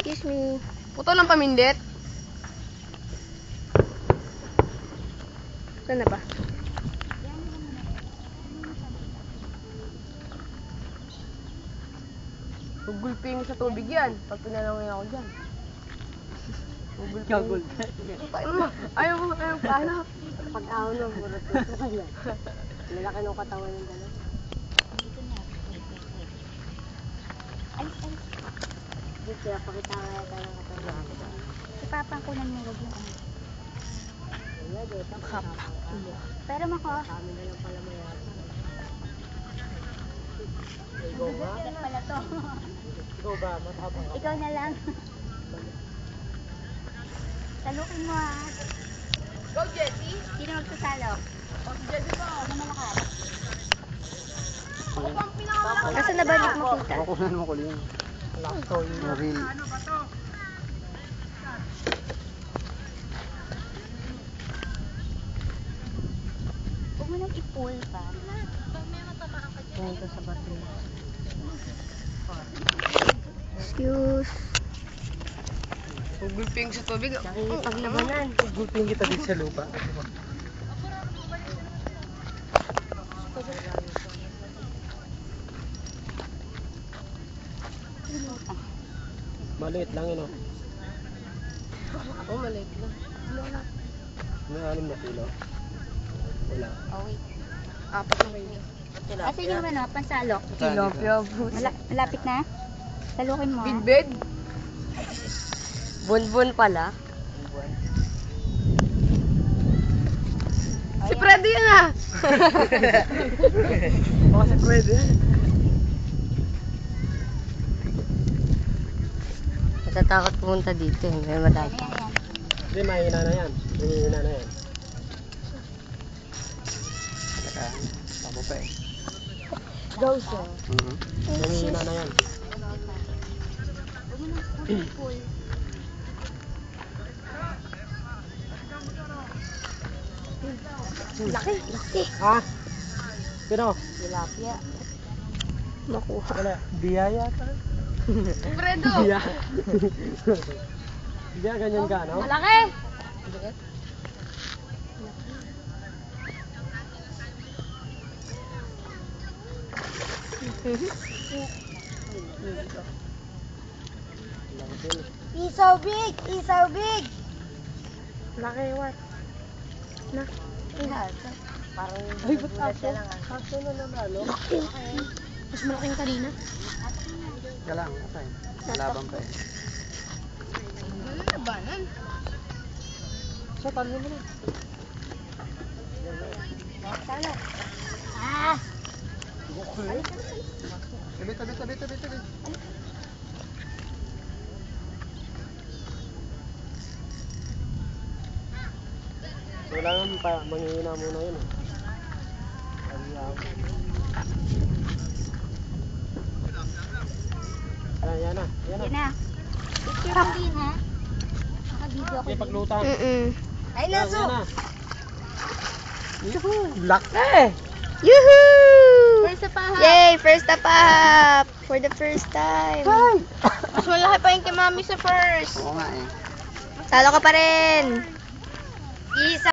Excuse me. Puto ng pamindit. Saan na ba? Gugulping mo sa tubig yan. Pag pinalangin ako dyan. Gugulping. Ayaw mo, paano? Pag-ahon ng murot ito kaya. Lalaki ng katawan ng dalawa. Dito sila pakita nga yata ng katawan. Ipapakunan mo wag yung ano. Wala dito. Pero mako. Kami na lang pala mayroon. Bigat pala to. Ikaw ba? Matapang ka. Ikaw na lang. Salukin mo ha. Go, Jetty. Sino magsasalok? Jetty po. Sino malakas? Ako pang pinakamalaki. Nasaan na ba Nick makita? Makunan mo ko yun. Lakto yun. Maril. Huwag mo nang i-pull pa. Pumunta sa bato. Excuse. Gugulping sa tubig. Nakikipag-ibanan. Gulping kita dito sa lupa. Maliit lang yun, oh. Ako maliit lang. May 6 na kilo. Wala. Oh wait. 4 na kayo. Asan yung ano, pansalok? Tilapia. Malapit na? Salukin mo ha. Bidbid. Bunbun pala. Si Freddy yun ah. Baka si Fred eh. Natatakot pumunta dito eh. May madami. Yan, yan. Hindi, mahina na yan. Mahina na yan. Teka, tama pa eh. Go siya. Mahina na yan. Huwag mo nang i-pull. Laki. Ha? Sino? Tilapia. Makuha. Wala. Biya yata. Fredo. Biya. Biya, ganyan ka, no? Malaki. He's so big! He's so big! Laki, what? Na. Parang Ay, ba't nagulat aso? siya lang, ah. Aso na naman, no? Mas malaki yung kanina. Galang, okay. Laban pa eh. Ano labanan? So, talo mo na. Salok. Ah! Tabi. Kailangan pa, manghihina muna yun eh. Yan na. Yan na. Picture mo din ha. Naka-video ko. Okay, paglutan. Ay, Yan laso! na. Yuhu! Laki! Yoo-hoo! First pa ha. Yay! First up up! For the first time. Mas malaki pa yung kay mami sa first. Oo nga eh. Talo ka pa rin. Isa.